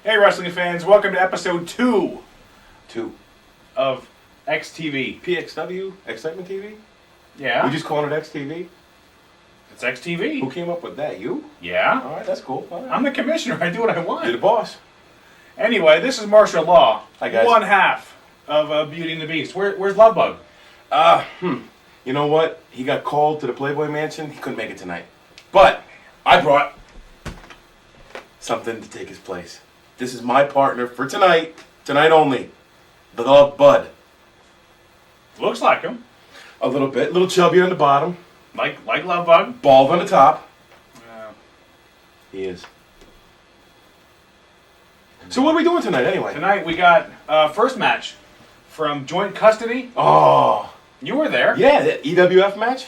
Hey, wrestling fans, welcome to episode 2 of XTv. PXW XCitement TV? Yeah? We just calling it XTV? It's XTV. Who came up with that? You? Yeah? Alright, that's cool. All right. I'm the commissioner. I do what I want. You're the boss. Anyway, this is Martial Law. Hi, guys. One half of Beauty and the Beast. Where's Lovebug? You know what? He got called to the Playboy Mansion. He couldn't make it tonight. But I brought something to take his place. This is my partner for tonight. Tonight only. The Love Bud. Looks like him. A little bit. A little chubby on the bottom. Like Lovebug. Bald on the top. Yeah. He is. So what are we doing tonight anyway? Tonight we got first match from Joint Custody. Oh. You were there. Yeah, the EWF match?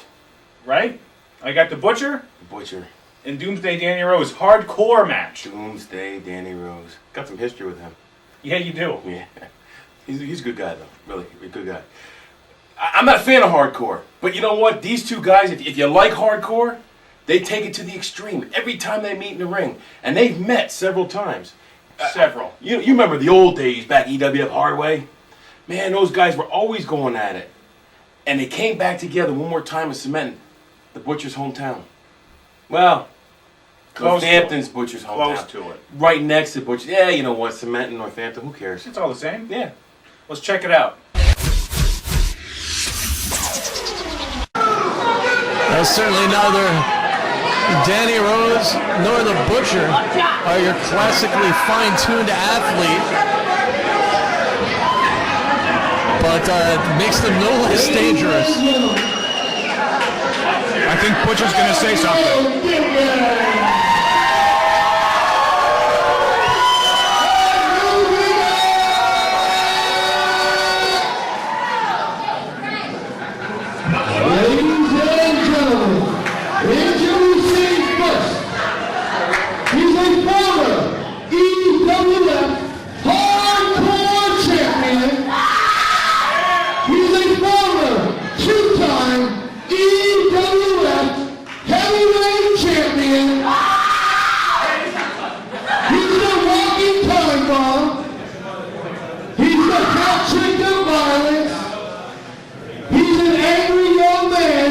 Right? I got the Butcher Butcher. and Doomsday Danny Rose. Hardcore match. Doomsday Danny Rose. Got some history with him. Yeah, you do. Yeah. He's a good guy, though. Really, a good guy. I'm not a fan of hardcore. But you know what? These two guys, if you like hardcore, they take it to the extreme every time they meet in the ring. And they've met several times. Several. You remember the old days back EWF Hardway? Man, those guys were always going at it. And they came back together one more time in Cement, the Butcher's hometown. Well, Northampton's Butcher's hometown. Close to it. Right next to Butcher. Yeah, you know what? Cement and Northampton. Who cares? It's all the same. Yeah. Let's check it out. Certainly neither Danny Rose nor the Butcher are your classically fine-tuned athlete. But it makes them no less dangerous. I think Butcher's going to say something. Heavyweight champion. He's a walking time bomb. He's the toxic of violence. He's an angry young man.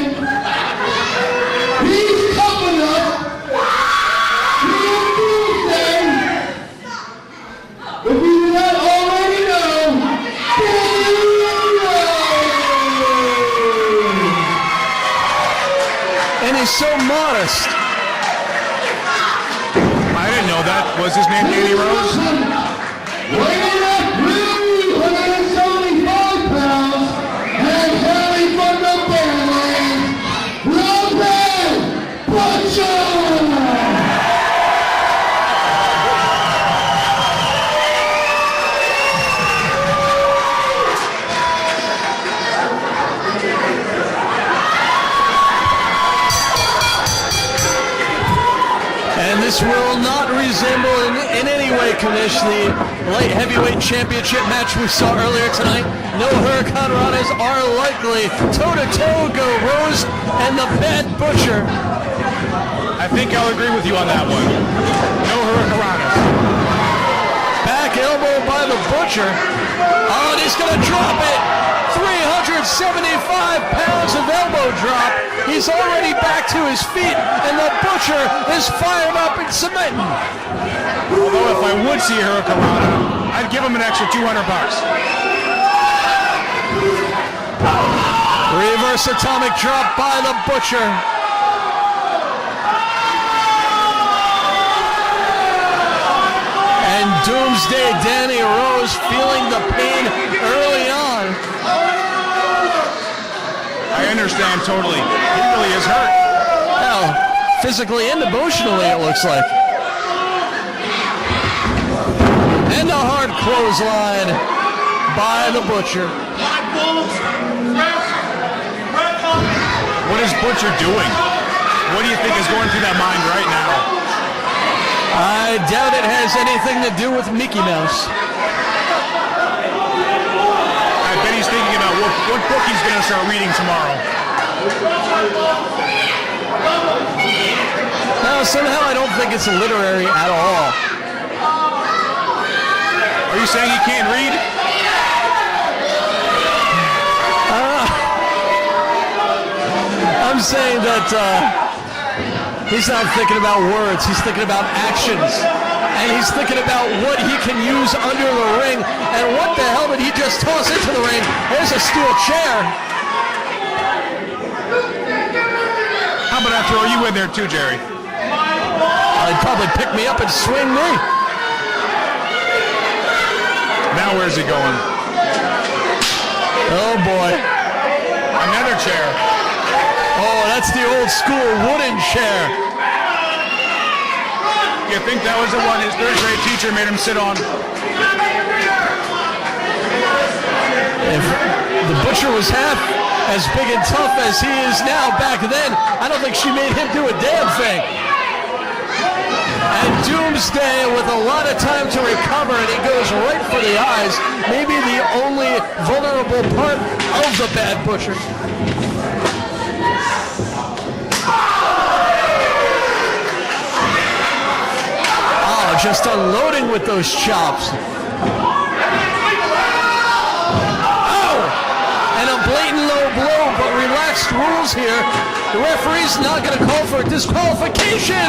He's coming up. He is Doomsday. If you do not already know, And he's so modest. I didn't know that. Was his name Danny Rose? weighing up really 175 pounds, and hailing from the Badlands, Logan Butcher! And this will not resemble in any way, Commissioner, the light heavyweight championship match we saw earlier tonight. No Hurricanranas are likely. Toe-to-toe go Rose and the Bad Butcher. I think I'll agree with you on that one. No Hurricanranas. Back elbow by the Butcher. Oh, and he's going to drop it. 375 pounds of elbow drop. He's already back to his feet, and the Butcher is fired up and cementing. Although if I would see a Hurricanrana, I'd give him an extra $200. Reverse atomic drop by the Butcher. And Doomsday Danny Rose feeling the pain early on. I understand totally. He really is hurt. Well, physically and emotionally it looks like. And a hard clothesline by the Butcher. What is Butcher doing? What do you think is going through that mind right now? I doubt it has anything to do with Mickey Mouse. I bet he's thinking about what book he's going to start reading tomorrow. No, somehow I don't think it's literary at all. Are you saying he can't read? I'm saying that he's not thinking about words, he's thinking about actions. And he's thinking about what he can use under the ring. And what the hell did he just toss into the ring? There's a steel chair. How about I throw you in there too, Jerry? He'd probably pick me up and swing me. Now where's he going? Oh boy. Another chair. Oh, that's the old school wooden chair. You think that was the one his third grade teacher made him sit on? If the Butcher was half as big and tough as he is now back then, I don't think she made him do a damn thing. And Doomsday with a lot of time to recover, and he goes right for the eyes. Maybe the only vulnerable part of the Bad Butcher. Just unloading with those chops. Oh! And a blatant low blow, but relaxed rules here. The referee's not going to call for a disqualification.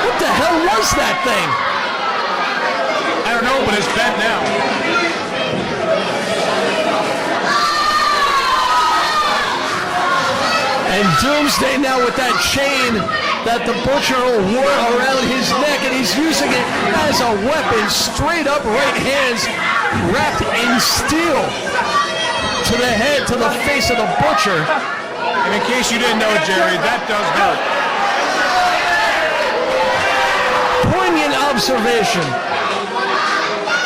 What the hell was that thing? I don't know, but it's bent now. And Doomsday now with that chain that the Butcher wore around his neck, and he's using it as a weapon. Straight up right hands wrapped in steel to the head, to the face of the Butcher. And in case you didn't know, Jerry, that does hurt. Poignant observation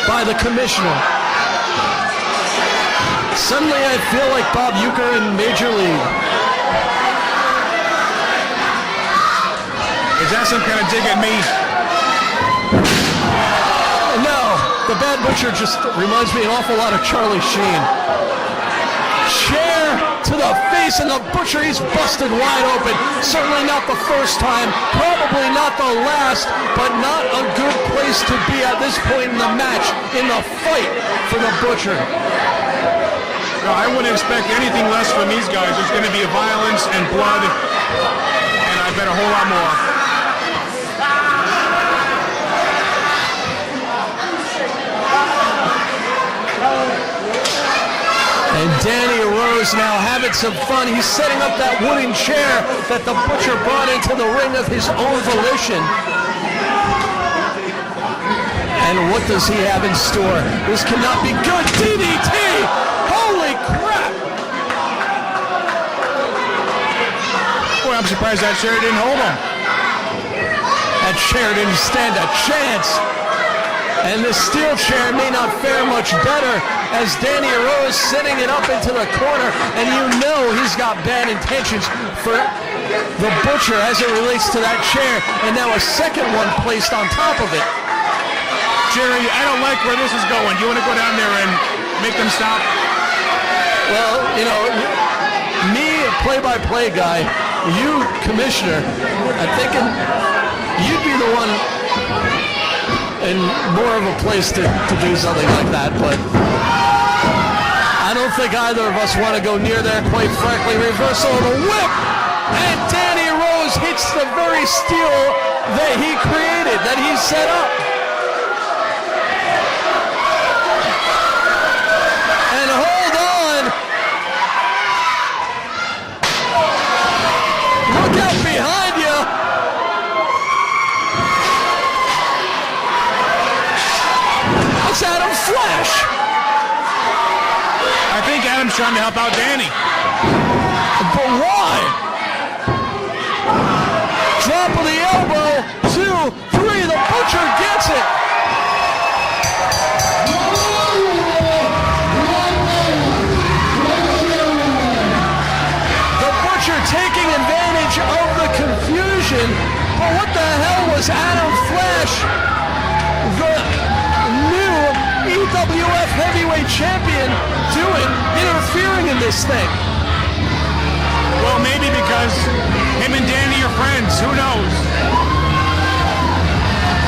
by the commissioner. Suddenly I feel like Bob Uecker in Major League. Is that some kind of dig at me? No, the Bad Butcher just reminds me an awful lot of Charlie Sheen. Chair to the face, and the Butcher, he's busted wide open. Certainly not the first time, probably not the last, but not a good place to be at this point in the match, in the fight for the Butcher. No, I wouldn't expect anything less from these guys. There's going to be violence and blood, and I bet a whole lot more. And Danny Rose now having some fun. He's setting up that wooden chair that the Butcher brought into the ring of his own volition. And what does he have in store? This cannot be good. DDT! Holy crap! Boy, I'm surprised that chair didn't hold him. That chair didn't stand a chance. And the steel chair may not fare much better as Danny Rose setting it up into the corner, and you know he's got bad intentions for the Butcher as it relates to that chair, and now a second one placed on top of it. Jerry, I don't like where this is going. Do you want to go down there and make them stop? Well, you know, me, play-by-play guy, you, commissioner, I'm thinking you'd be the one in more of a place to do something like that, but I don't think either of us want to go near there, quite frankly. Reversal of the whip, and Danny Rose hits the very steel that he created, that he set up. And hold on. Look out behind you. It's Adam Flash. I think Adam's trying to help out Danny. But why? Drop of the elbow, 2, 3, the Butcher gets it. The Butcher taking advantage of the confusion, but what the hell was Adam Flash, the new PWF Heavyweight Champion, doing, interfering in this thing? Well, maybe because him and Danny are friends. Who knows?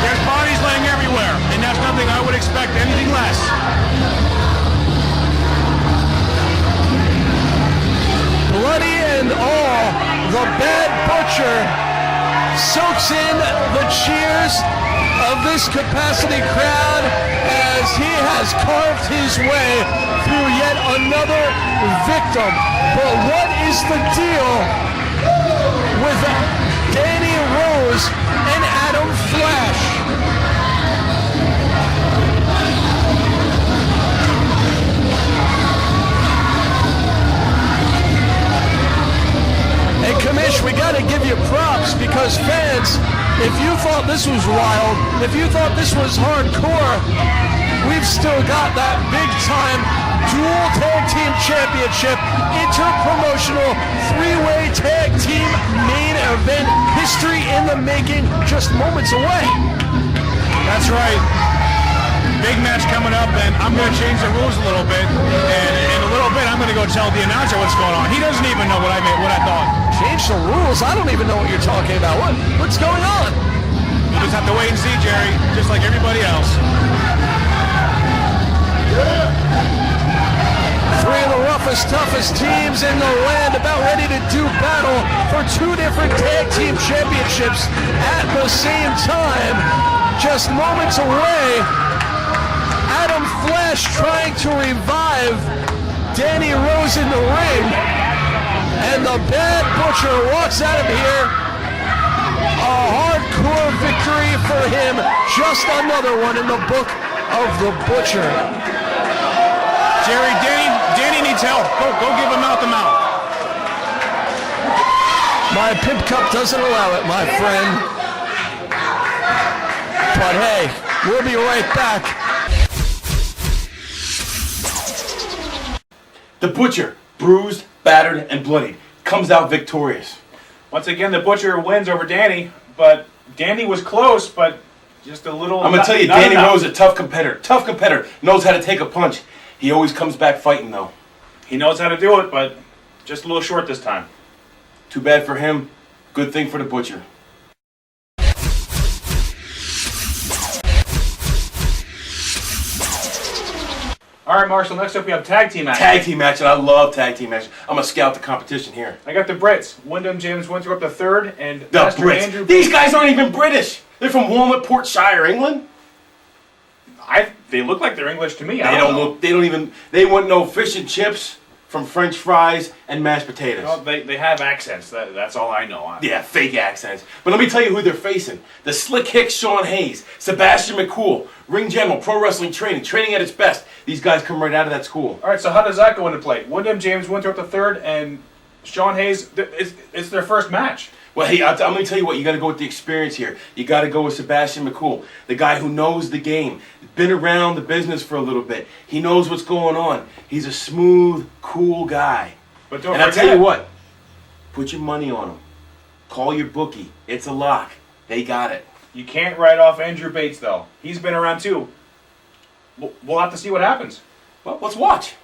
There's bodies soaks in the cheers of this capacity crowd as he has carved his way through yet another victim. But what is the deal with Danny Rose and Adam Flash? Hey, Kamish, we gotta give you props because fans, if you thought this was wild, if you thought this was hardcore, we've still got that big-time dual tag team championship, interpromotional three-way tag team main event, history in the making, just moments away. That's right. Big match coming up, and I'm going to change the rules a little bit. And in a little bit, I'm going to go tell the announcer what's going on. He doesn't even know what I thought. Change the rules? I don't even know what you're talking about. What's going on? You just have to wait and see, Jerry, just like everybody else. Three of the roughest, toughest teams in the land about ready to do battle for two different tag team championships at the same time. Just moments away. Adam Flash trying to revive Danny Rose in the ring. And the Bad Butcher walks out of here. A hardcore victory for him. Just another one in the book of the Butcher. Jerry, Danny needs help. Go give him mouth-to-mouth. My pimp cup doesn't allow it, my friend. But hey, we'll be right back. The Butcher, bruised, battered, and bloodied, comes out victorious. Once again, the Butcher wins over Danny, but Danny was close, but just a little... I'm going to tell you, Danny Rose is a tough competitor. Tough competitor, knows how to take a punch. He always comes back fighting, though. He knows how to do it, but just a little short this time. Too bad for him. Good thing for the Butcher. All right, Marshall, next up we have tag team action. Tag team match, and I love tag team match. I'm going to scout the competition here. I got the Brits. Wyndham, James Winthorpe III, and The Master Brits. Andrew. These guys aren't even British. They're from Walnut, Portshire, England. They look like they're English to me. They wouldn't know fish and chips from French fries and mashed potatoes. Well, they have accents. That's all I know. Yeah, fake accents. But let me tell you who they're facing. The slick Hick, Sean Haze, Sebastian McKool, ring general, pro wrestling training at its best. These guys come right out of that school. All right, so how does that go into play? Wyndham, James Winthorpe III, and Sean Haze, it's their first match. Well, hey, I'm going to tell you what, you got to go with the experience here. You got to go with Sebastian McKool, the guy who knows the game, been around the business for a little bit. He knows what's going on. He's a smooth, cool guy. But don't and forget, I'll tell you what, put your money on him. Call your bookie. It's a lock. They got it. You can't write off Andrew Bates, though. He's been around, too. We'll have to see what happens. Well, let's watch.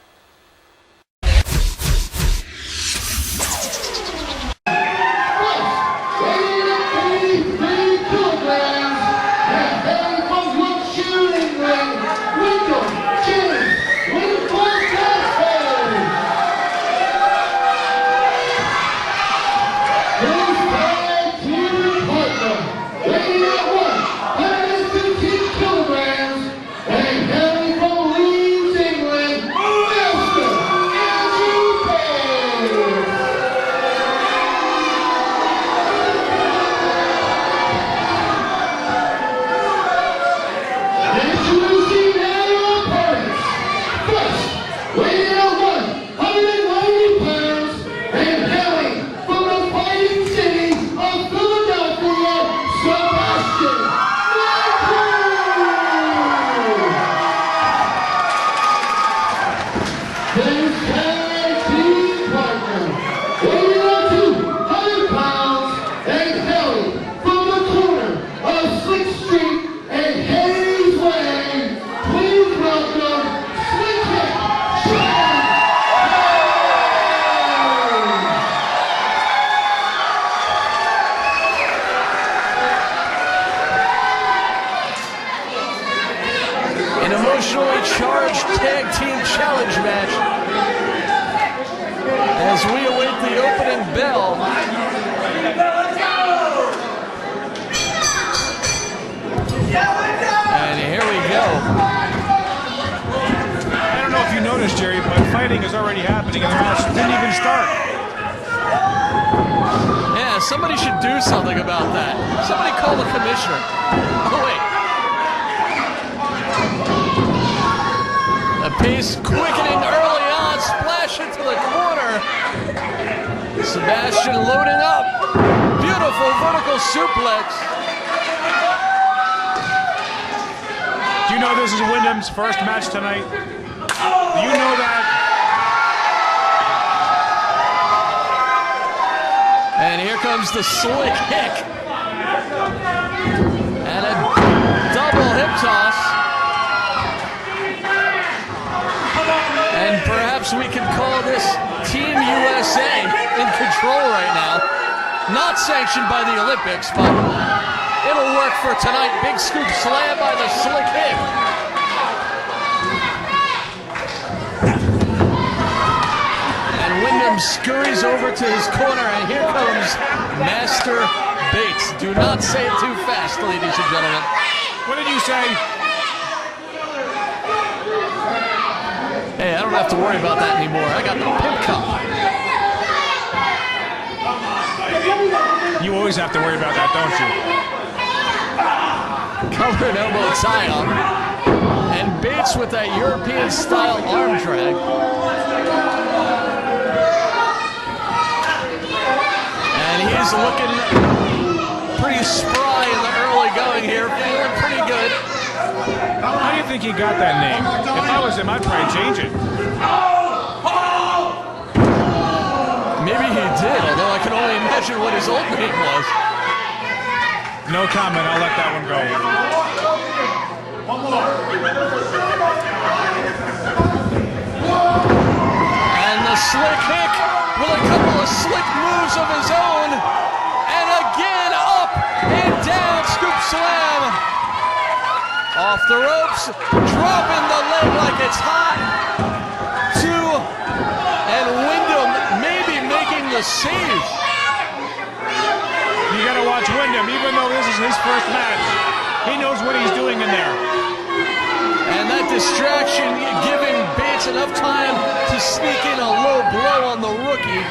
fighting is already happening and the match didn't even start. Yeah, somebody should do something about that. Somebody call the commissioner. Oh, wait. The pace quickening early on, splash into the corner. Sebastian loading up. Beautiful vertical suplex. Do you know this is Wyndham's first match tonight? Do you know that? And here comes the slick Hick. And a double hip toss. And perhaps we can call this Team USA in control right now. Not sanctioned by the Olympics, but it'll work for tonight. Big scoop slam by the slick Hick. And Wyndham scurries over to his corner, and here comes Master Bates. Do not say it too fast, ladies and gentlemen. What did you say? Hey, I don't have to worry about that anymore. I got the pimp cup. You always have to worry about that, don't you? Cover and elbow tie up. And Bates with that European-style arm drag. And he's looking pretty spry in the early going here, feeling pretty good. How do you think he got that name? If I was him, I'd probably change it. Maybe he did, although I can only imagine what his old name was. No comment, I'll let that one go. And the slick Hick with a couple of slick moves of his own. And again, up and down, scoop slam. Off the ropes, dropping the leg like it's hot. Two, and Wyndham maybe making the save. You gotta watch Wyndham, even though this is his first match. He knows what he's doing in there. And that distraction giving Bates enough time to sneak in a low blow on the rookie.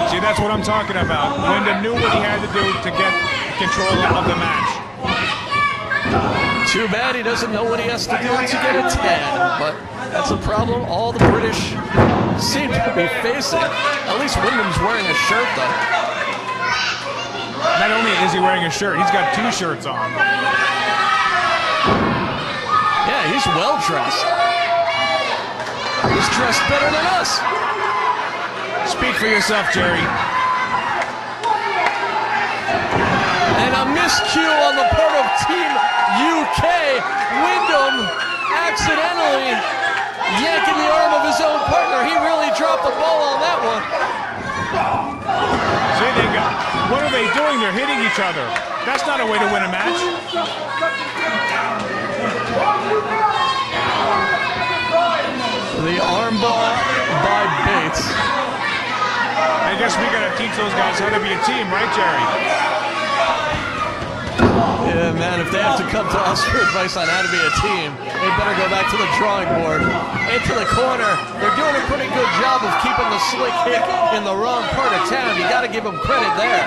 See, that's what I'm talking about. Wyndham knew what he had to do to get control of the match. Too bad he doesn't know what he has to do to get a tan, but that's a problem all the British seem to be facing. At least Wyndham's wearing a shirt, though. Not only is he wearing a shirt, he's got two shirts on. Yeah, he's well dressed. He's dressed better than us. Speak for yourself, Jerry. And a miscue on the part of Team UK. Wyndham accidentally yanking the arm of his own partner. He really dropped the ball on that one. See, what are they doing? They're hitting each other. That's not a way to win a match. The armbar by Bates. I guess we gotta teach those guys how to be a team, right, Jerry? Yeah, man, if they have to come to us for advice on how to be a team, they better go back to the drawing board. Into the corner. They're doing a pretty good job of keeping the slick Hick in the wrong part of town. You got to give them credit there.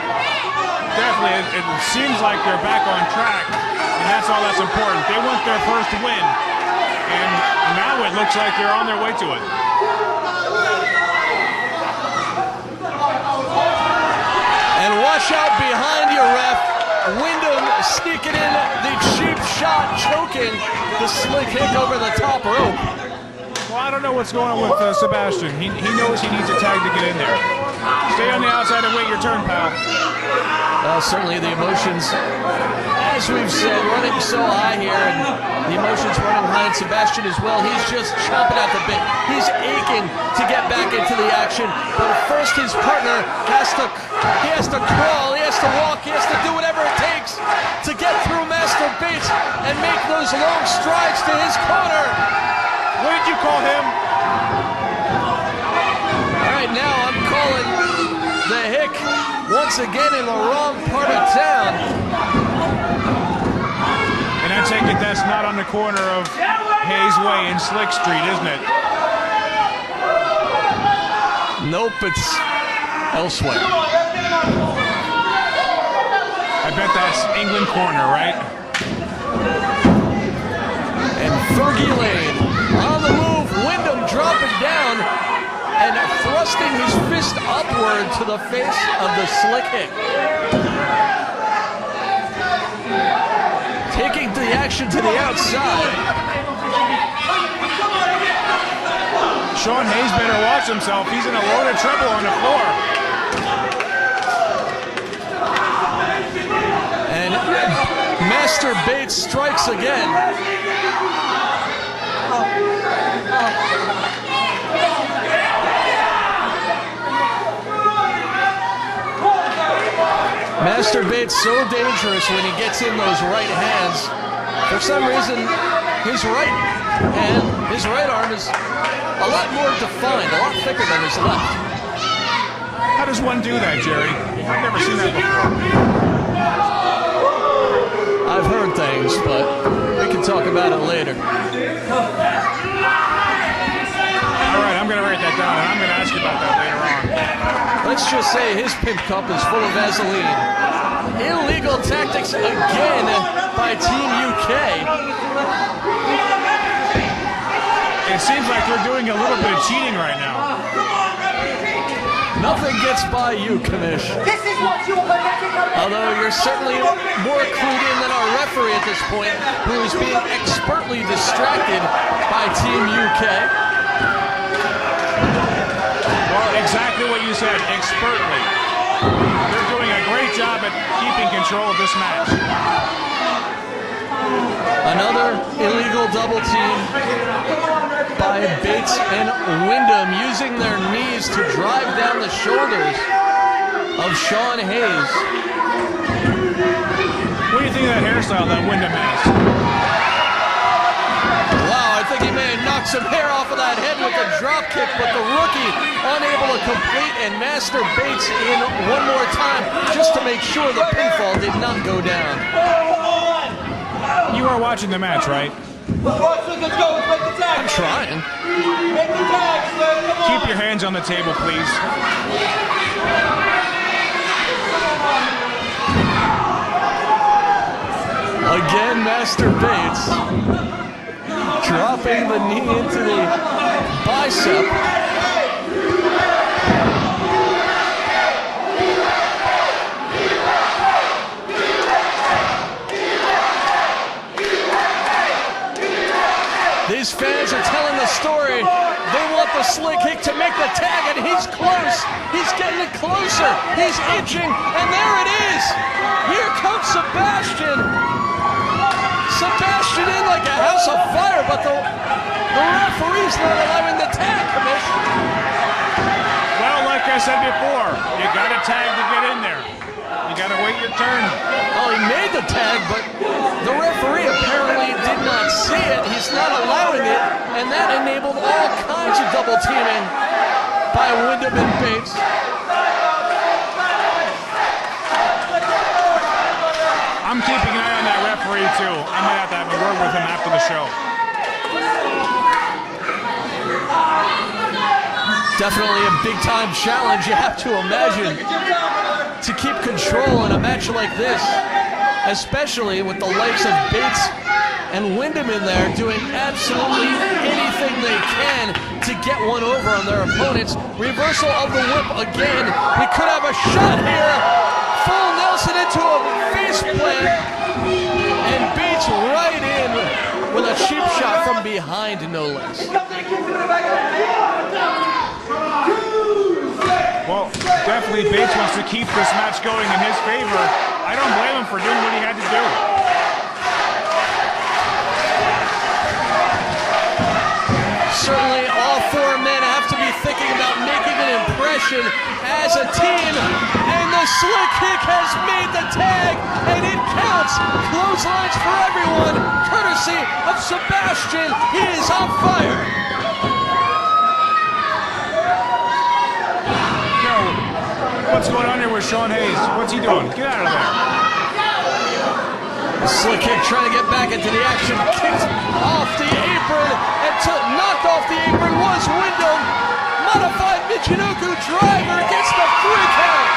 Definitely, it seems like they're back on track, and that's all that's important. They want their first win, and now it looks like they're on their way to it. And watch out behind you, ref. Wyndham sneaking in the cheap shot, choking the slick Hick over the top rope. Well, I don't know what's going on with Sebastian. He knows he needs a tag to get in there. Stay on the outside and wait your turn, pal. Well, certainly the emotions, as we've said, running so high here, and the emotions running high in Sebastian as well. He's just chomping at the bit. He's aching to get back into the action, but first his partner has to crawl, he has to walk, he has to do whatever it takes to get through Master Bates and make those long strides to his corner. What did you call him? All right, now I'm calling the Hick once again in the wrong part of town. And And I take it that's not on the corner of Haze Way and Slick Street, isn't it? Nope, it's elsewhere. I bet that's England Corner, right? And Fergie Lane on the move. Wyndham dropping down and thrusting his fist upward to the face of the Slick Hick. Taking the action to the outside. Sean Haze better watch himself. He's in a loaded treble on the floor. And Master Bates strikes again. Master Bates so dangerous when he gets in those right hands. For some reason, his right hand, his right arm is a lot more defined, a lot thicker than his left. How does one do that, Jerry? I've never seen that before. I've heard things, but we can talk about it later. All right, I'm going to write that down, and I'm going to ask you about that later on. Let's just say his pimp cup is full of Vaseline. Illegal tactics again by Team UK. It seems like we're doing a little bit of cheating right now. Nothing gets by you, Kamish. Although you're certainly more clued in than our referee at this point, who is being expertly distracted by Team UK. Well, exactly what you said, expertly. They're doing a great job at keeping control of this match. Another illegal double team by Bates and Wyndham, using their knees to drive down the shoulders of Sean Haze. What do you think of that hairstyle that Wyndham has? Wow, I think he may have knocked some hair off of that head with a drop kick, but the rookie unable to complete, and Master Bates in one more time just to make sure the pinfall did not go down. You are watching the match, right? I'm trying. Keep your hands on the table, please. Again, Master Bates dropping the knee into the bicep. These fans are telling the story. They want the Slick Hick to make the tag, and he's close. He's getting it closer. He's inching, and there it is. Here comes Sebastian. Sebastian in like a house of fire, but the referee's not allowing the tag, Commissioner. Well, like I said before, you got to tag to get in there. You got to wait your turn. Well, he made the tag, but the referee apparently did not see it. He's not allowing it, and that enabled all kinds of double teaming by Wyndham and Bates. I'm keeping an eye on that referee, too. I might have to have a word with him after the show. Definitely a big-time challenge, you have to imagine, to keep control in a match like this, especially with the likes of Bates and Wyndham in there doing absolutely anything they can to get one over on their opponents. Reversal of the whip again. We could have a shot here. Full Nelson into a face plant, and Bates right in with a cheap shot from behind, no less. Well, definitely Bates wants to keep this match going in his favor. I don't blame him for doing what he had to do. Certainly all four men have to be thinking about making an impression as a team, and the Slick Hick has made the tag, and it counts. Clotheslines for everyone, courtesy of Sebastian. He is on fire. What's going on here with Sean Haze? What's he doing? Get out of there. Slick Hick trying to get back into the action. Kicked off the apron and knocked off the apron was Wyndham. Modified Michinoku driver gets the 3 count.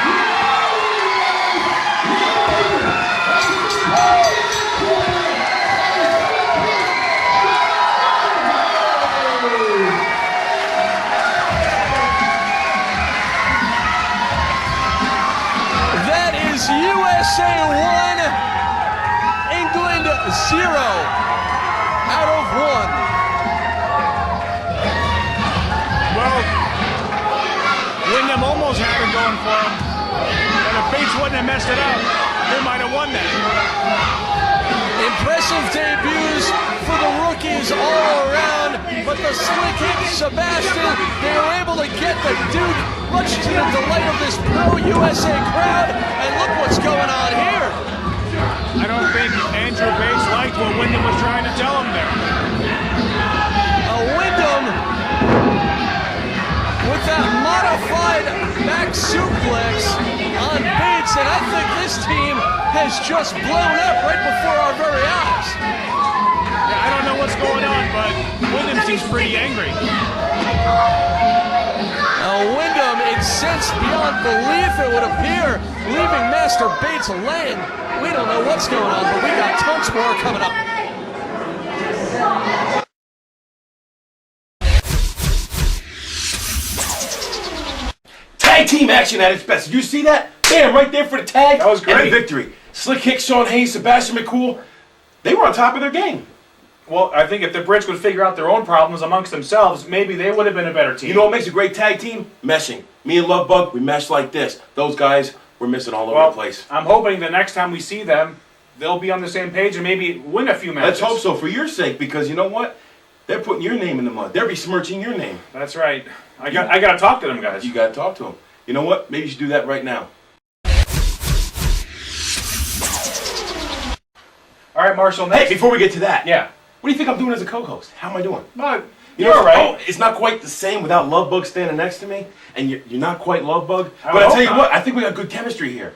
That is USA 1, England 0 out of 1. Well, Wyndham almost had it going for him. And if Bates wouldn't have messed it up, they might have won that. Impressive debuts for the rookies all around, but the Slick Hick Sebastian, they were able to get the Duke, much to the delight of this Pro USA crowd, and look what's going on here. I don't think Andrew Bates liked what Wyndham was trying to tell him there. Wyndham with that modified back suplex on Bates, and I think this team has just blown up right before our very eyes. Yeah, I don't know what's going on, but Wyndham seems pretty angry. Wyndham, incensed beyond belief, it would appear, leaving Master Bates laying. We don't know what's going on, but we got tons more coming up. Tag team action at its best. Did you see that? Bam, right there for the tag. That was great. And the victory. Slick Hick, Sean Haze, Sebastian McKool, they were on top of their game. Well, I think if the Brits would figure out their own problems amongst themselves, maybe they would have been a better team. You know what makes a great tag team? Meshing. Me and Love Bug, we mesh like this. Those guys were missing all over the place. I'm hoping the next time we see them, they'll be on the same page and maybe win a few matches. Let's hope so, for your sake, because you know what? They're putting your name in the mud. They're besmirching your name. That's right. I got to talk to them guys. You got to talk to them. You know what? Maybe you should do that right now. All right, Marshall, Hey, next. before we get to that, Yeah. what do you think I'm doing as a co-host? How am I doing? You're all right. Oh, it's not quite the same without Love Bug standing next to me, and you're not quite Love Bug. I But I'll hope tell you not. what, I think we got good chemistry here.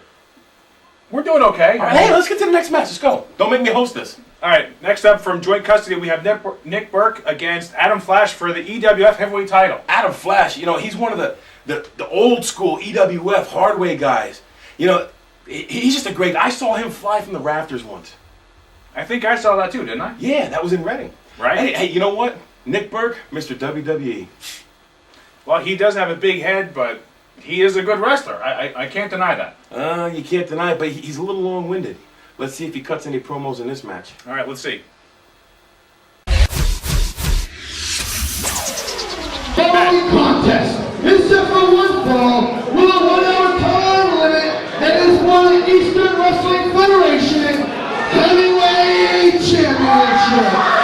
We're doing okay. All right, hey, let's get to the next match. Let's go. Don't make me host this. All right, next up from joint custody, we have Nick Berk against Adam Flash for the EWF Heavyweight title. Adam Flash, you know, he's one of the old school EWF hardway guys. You know, he's just a great. I saw him fly from the rafters once. I think I saw that too, didn't I? Yeah, that was in Reading. Right. Hey, you know what? Nick Berk, Mr. WWE. Well, he does have a big head, but he is a good wrestler. I can't deny that. You can't deny it, but he's a little long-winded. Let's see if he cuts any promos in this match. All right, let's see. Following contest is set for one fall with a 1 hour time limit and is one Eastern Wrestling Federation Heavyweight Championship.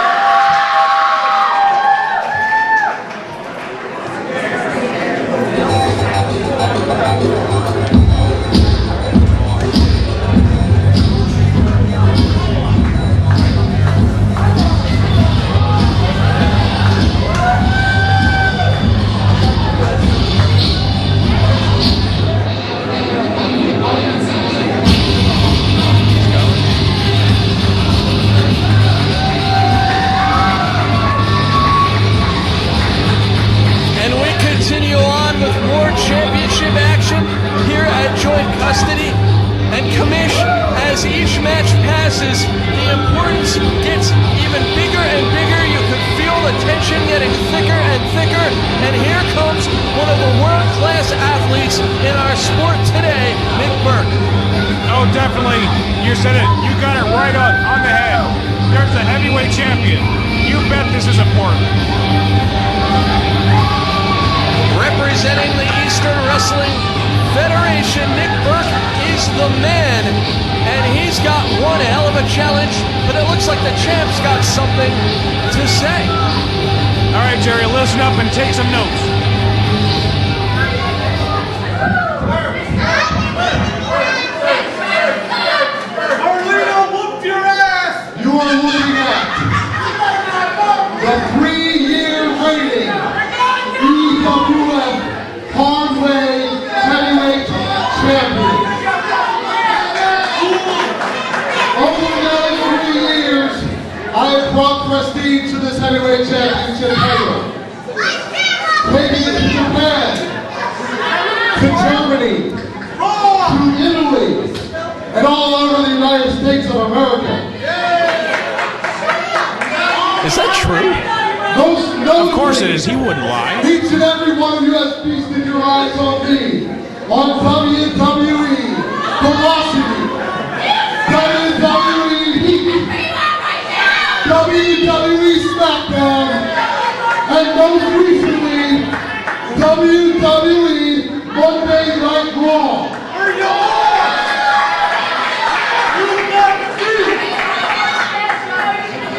custody, and commish as each match passes, the importance gets even bigger and bigger. You can feel the tension getting thicker and thicker, and here comes one of the world-class athletes in our sport today, Nick Berk. Oh, definitely. You said it. You got it right on the head. There's the heavyweight champion. You bet this is important. Representing the Eastern Wrestling Federation, Nick Berk is the man, and he's got one hell of a challenge, but it looks like the champ's got something to say. All right, Jerry, listen up and take some notes. You are looking at the 3-year reigning EWF Hardway Heavyweight Champion. Over the this heavyweight championship title. Taking it to Japan, to Germany, to Italy, and all over the United States of America. Is that true? Of course it is. He wouldn't lie. Each and every one of you has feasted your eyes on me, on WWE, Velocity, WWE Heck, WWE SmackDown, and most recently, WWE Monday Night Raw.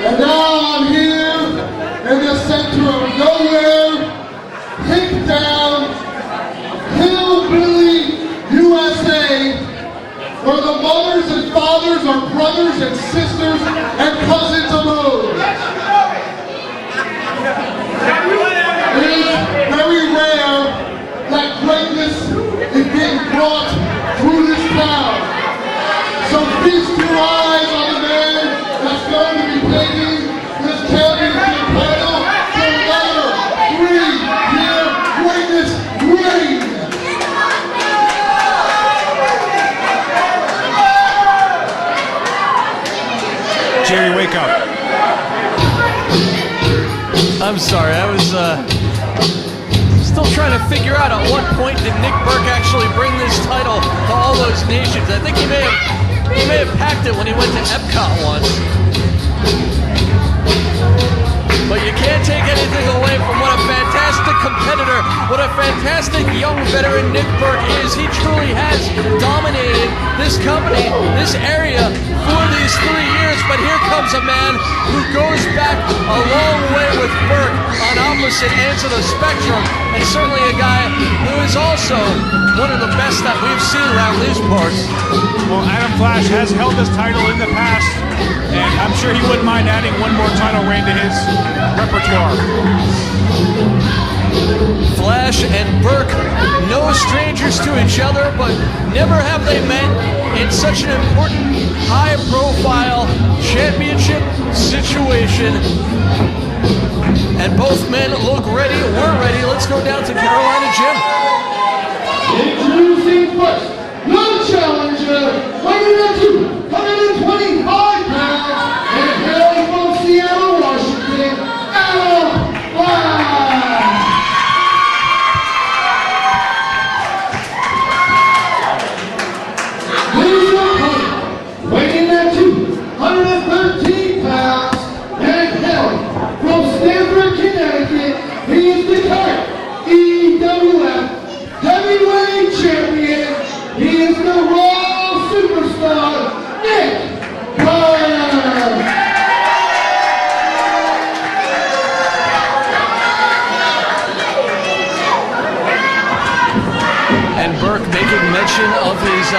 And now I'm here in the center of nowhere, Hick down, Hillbilly, USA, where the mothers and fathers are brothers and sisters and cousins abode. It is very rare that greatness is being brought through this town. So feast your eyes on the man that's going to be taking this championship title to another 3-year greatness reign. Jerry, wake up. I'm sorry, I was still trying to figure out at what point did Nick Berk actually bring this title to all those nations. I think he may have packed it when he went to Epcot once. But you can't take anything away from what a fantastic competitor, what a fantastic young veteran Nick Berk is. He truly has dominated this company, this area for these 3 years. But here comes a man who goes back a long way with Berk on opposite ends of the spectrum, and certainly a guy who is also one of the best that we've seen around these parts. Well, Adam Flash has held this title in the past, and I'm sure he wouldn't mind adding one more title reign to his repertoire. Flash and Berk, no strangers to each other, but never have they met in such an important, high-profile championship situation. And both men look ready. We're ready. Let's go down to Carolina Gym. Introducing first, no challenger, weighing in at 225 pounds, and hailing from Seattle, Washington, Adam Flash. Ladies and gentlemen, weighing in at 213 pounds, and hailing from Stamford, Connecticut, he is the current EWF Heavyweight Champion. He is the Raw Superstar, Nick Berk. And Berk making mention of his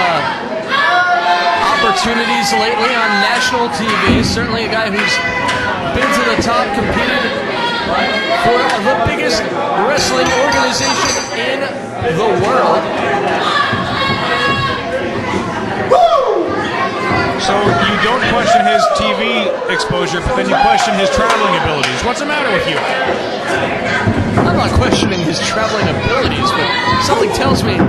opportunities lately on national TV. Certainly a guy who's been to the top, competed for the biggest wrestling organization in the world. So you don't question his TV exposure, but then you question his traveling abilities. What's the matter with you? I'm not questioning his traveling abilities, but something tells me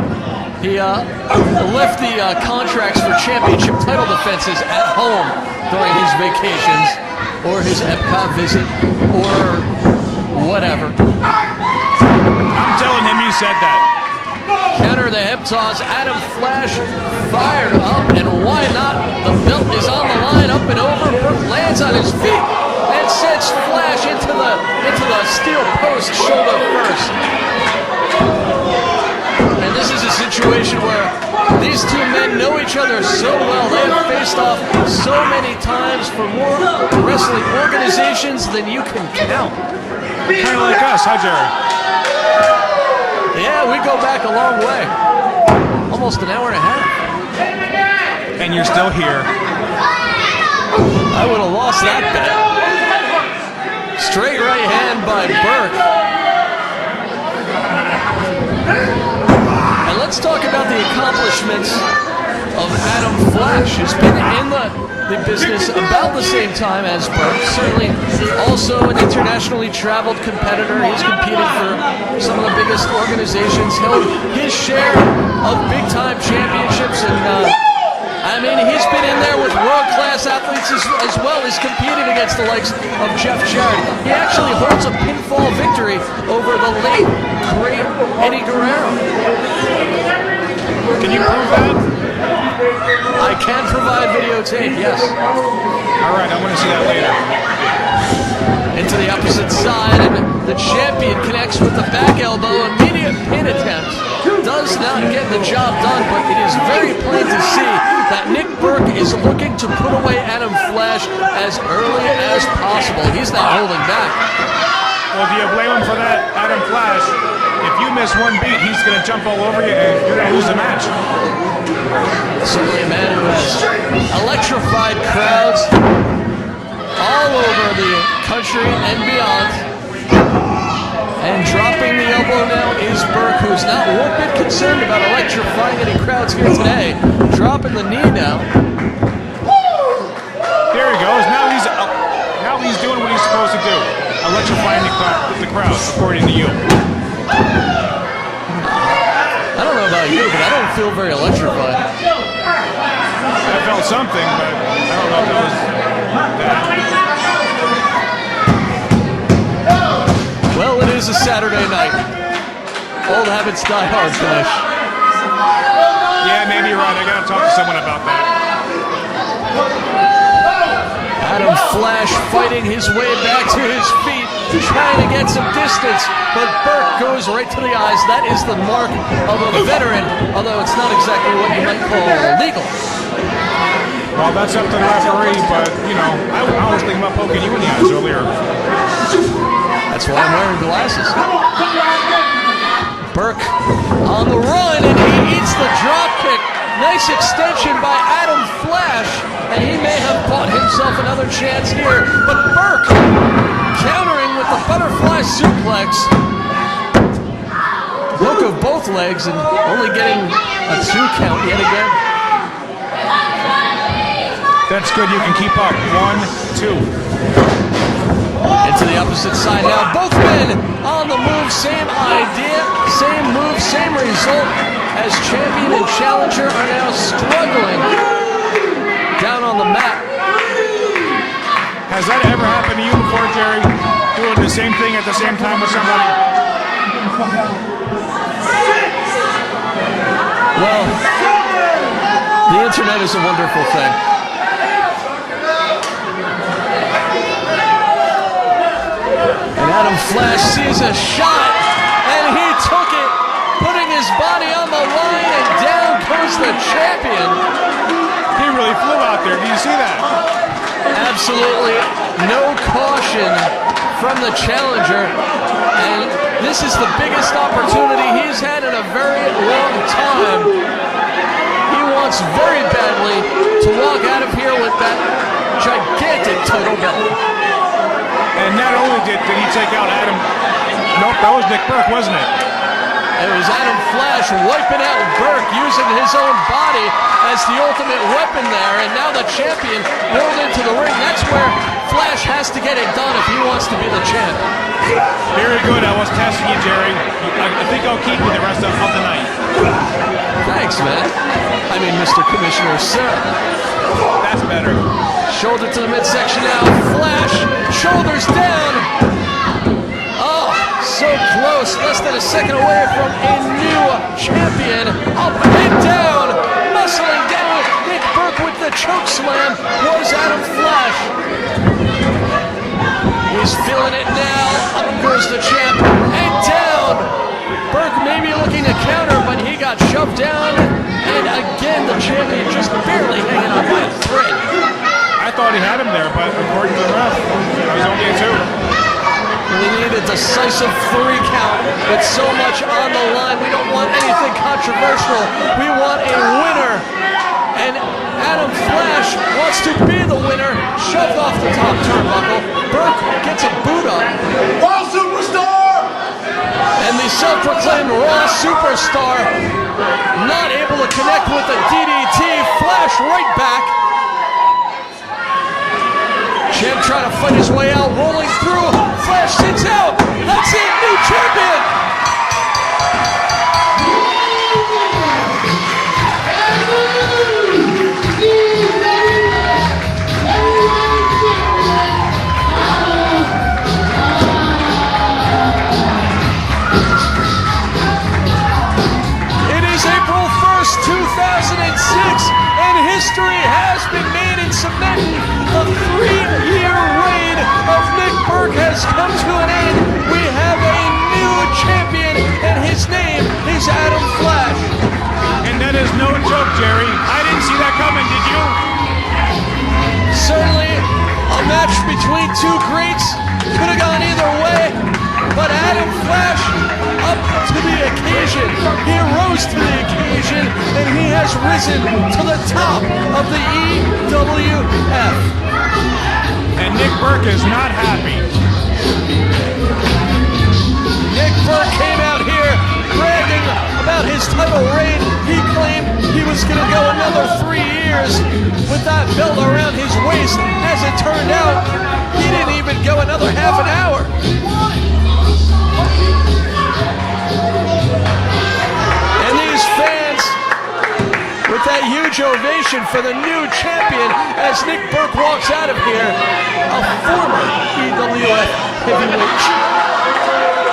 he left the contracts for championship title defenses at home during his vacations, or his Epcot visit, or whatever. I'm telling him you said that. Counter the hip toss, Adam Flash fired up, and why not? The belt is on the line, up and over. Berk lands on his feet and sends Flash into the steel post, shoulder first. And this is a situation where these two men know each other so well. They have faced off so many times for more wrestling organizations than you can count. Kind of like us, huh, Jerry? Yeah, we go back a long way. Almost an hour and a half. And you're still here. I would have lost that bet. Straight right hand by Berk. And let's talk about the accomplishments of Adam Flash, who's been in the business about the same time as Berk. Certainly also an internationally traveled competitor. He's competed for some of the biggest organizations, held his share of big-time championships, and I mean, he's been in there with world-class athletes as well. He's competed against the likes of Jeff Jarrett. He actually holds a pinfall victory over the late, great Eddie Guerrero. Can you prove that? I can provide videotape, yes. All right, I want to see that later. Into the opposite side, and the champion connects with the back elbow. Immediate pin attempt. Does not get the job done, but it is very plain to see that Nick Berk is looking to put away Adam Flash as early as possible. He's not holding back. Well, do you blame him for that, Adam Flash? If you miss one beat, he's going to jump all over you and you're going to lose the match. Certainly a man who has electrified crowds all over the country and beyond. And dropping the elbow now is Berk, who's not one bit concerned about electrifying any crowds here today. Dropping the knee now. There he goes. Now he's doing what he's supposed to do. Electrifying the crowds, according to you. I don't know about you, but I don't feel very electrified. I felt something, but I don't know if it was that. Well, it is a Saturday night. Old habits die hard, finish. Yeah, maybe you're right. I gotta talk to someone about that. Adam Flash fighting his way back to his feet, trying to get some distance, but Berk goes right to the eyes. That is the mark of a veteran, although it's not exactly what you might call legal. Well, that's up to the referee, but, you know, I was thinking about poking you in the eyes earlier. That's why I'm wearing glasses. Berk on the run, and he eats the drop kick. Nice extension by Adam Flash, and he may have bought himself another chance here, but Berk countering with the butterfly suplex. Hook of both legs and only getting a 2 count yet again. That's good. You can keep up. 1, 2. Into the opposite side now. Both men on the move. Same idea, same move, same result, as champion and challenger are now struggling down on the mat. Has that ever happened to you before, Jerry? Doing the same thing at the same time with somebody? Well, the internet is a wonderful thing. And Adam Flash sees a shot, and he took it, putting his body on the line, and down goes the champion. He really flew out there. Do you see that? Absolutely no caution from the challenger, and this is the biggest opportunity he's had in a very long time. He wants very badly to walk out of here with that gigantic title belt. And not only did he take out Adam, nope, that was Nick Berk, wasn't it? It was Adam Flash wiping out Berk, using his own body as the ultimate weapon there, and now the champion rolled into the ring. That's where Flash has to get it done if he wants to be the champ. Very good. I was testing you, Jerry. I think I'll keep you the rest of the night. Thanks, man. I mean, Mr. Commissioner, sir. That's better. Shoulder to the midsection now. Flash, shoulders down. Oh, so close. Less than a second away from a new champion. Up and down. Muscling down. Nick Berk with the choke slam was Adam Flash. He's feeling it now. Up goes the champ. And down. Berk maybe looking to counter, but he got shoved down. And again, the champion just barely hanging on by a thread. I thought he had him there, but according to the ref, that was only a 2. We need a decisive 3 count with so much on the line. We don't want anything controversial. We want a winner. And Adam Flash wants to be the winner. Shoved off the top turnbuckle. Berk gets a boot up. Raw Superstar! And the self-proclaimed Raw Superstar not able to connect with the DDT. right back. Champ trying to fight his way out, rolling through. Flash sits out. That's it, new champion. It is April 1st, 2006, and history has been made in cementing. The 3-year reign of Nick Berk has come to an end. We have a new champion, and his name is Adam Flash. And that is no joke, Jerry. I didn't see that coming, did you? Certainly a match between two greats. Could have gone either way, but Adam Flash up to the occasion. He rose to the occasion, and he has risen to the top of the EWF. And Nick Berk is not happy. Nick Berk came out here bragging about his title reign. He claimed he was going to go another 3 years with that belt around his waist. As it turned out, he didn't even go another half an hour. And these fans, with that huge ovation for the new champion as Nick Berk walks out of here, a former EWF heavyweight champion.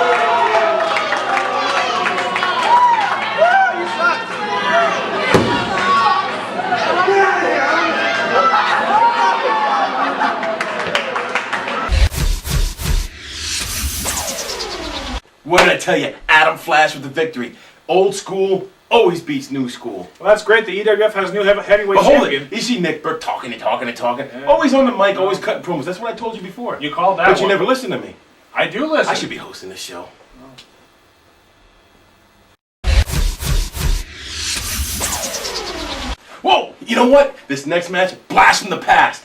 What did I tell you? Adam Flash with the victory. Old school always beats new school. Well, that's great. The EWF has a new heavyweight But hold champion. it. You see Nick Berk talking and talking and talking. Always on the mic, always cutting promos. That's what I told you before. You called that But you one. never listen to me. I do listen. I should be hosting this show. Whoa! You know what? This next match, blast from the past.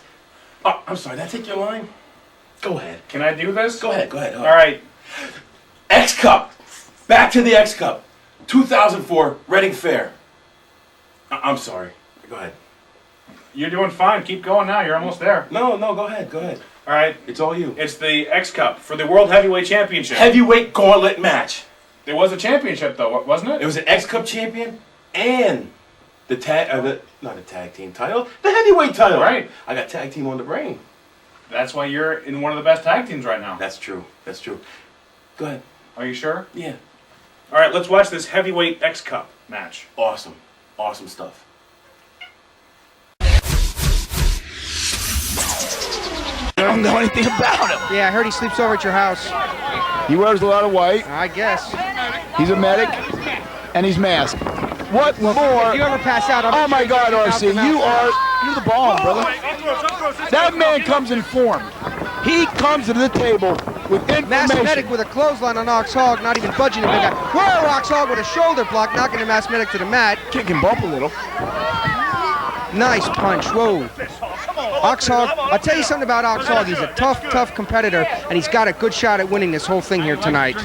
Oh, I'm sorry. Did I take your line? Go ahead. Can I do this? Go ahead. Go ahead. All right. XCup. Back to the XCup. 2004 Reading Fair. I'm sorry. Go ahead. You're doing fine. Keep going now. You're almost there. No, go ahead. Go ahead. All right. It's all you. It's the X-Cup for the World Heavyweight Championship. Heavyweight gauntlet match. There was a championship, though, wasn't it? It was an XCup champion and the not a tag team title, the heavyweight title. Right. I got tag team on the brain. That's why you're in one of the best tag teams right now. That's true. That's true. Go ahead. Are you sure? Yeah. All right, let's watch this Heavyweight X-Cup match. Awesome. Awesome stuff. I don't know anything about him. Yeah, I heard he sleeps over at your house. He wears a lot of white. I guess. He's a medic, and he's masked. What more? If you ever pass out, Oh my God, RC, you're the bomb, brother. That man comes informed. He comes to the table with Masked information. Medic with a clothesline on Ox Hog, not even budging the big guy. Whoa, Ox Hog with a shoulder block, knocking the Masked Medic to the mat. Kick and bump a little. Nice punch, whoa. Ox Hog, I'll tell you something about Ox Hog. He's a tough competitor, and he's got a good shot at winning this whole thing here tonight.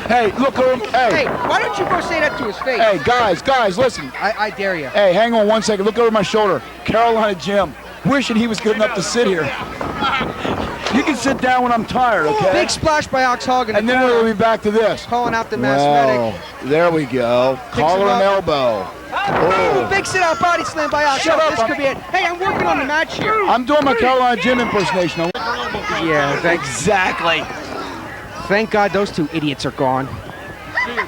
Hey, look at him. Hey, why don't you go say that to his face? Hey, guys, listen. I dare you. Hey, hang on 1 second. Look over my shoulder. Carolina Jim. Wishing he was good enough to sit here. You can sit down when I'm tired, okay? Big splash by Ox Hog in the And then corner, we'll be back to this. calling out the Masked Medic. Well, there we go. Collar and elbow. Oh, big sit-out body slam by Ox Shut Hog. up, This could be it. Hey, I'm working on the match here. I'm doing my Carolina Jim impersonation. Yeah, exactly. Thank God those two idiots are gone.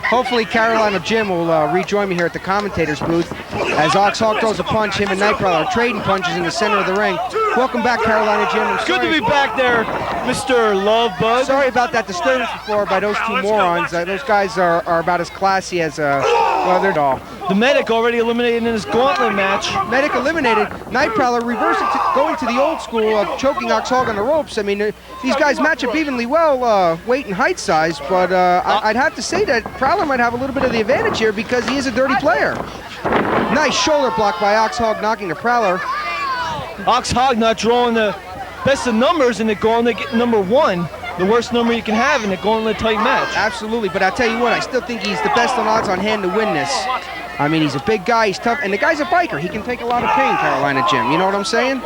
Hopefully Carolina Jim will rejoin me here at the commentator's booth as Ox Hog throws a punch. Him and Nightcrawler are trading punches in the center of the ring. Welcome back, Carolina Jim. I'm Good to sorry- be back there, Mr. Lovebug. Sorry about that disturbance before by those two morons. Those guys are about as classy as, well, they're all. The medic already eliminated in his gauntlet match. Medic eliminated. Nightcrawler reversing, going to the old school of choking Ox Hog on the ropes. I mean, these guys match up evenly well, weight and height size, but I'd have to say that Prowler might have a little bit of the advantage here because he is a dirty player. Nice shoulder block by Ox Hog, knocking the Prowler. Ox Hog not drawing the best of numbers in the gauntlet, getting number 1. The worst number you can have in a gauntlet type match. Absolutely, but I'll tell you what, I still think he's the best on odds on hand to win this. I mean, he's a big guy, he's tough, and the guy's a biker. He can take a lot of pain, Carolina Jim. You know what I'm saying?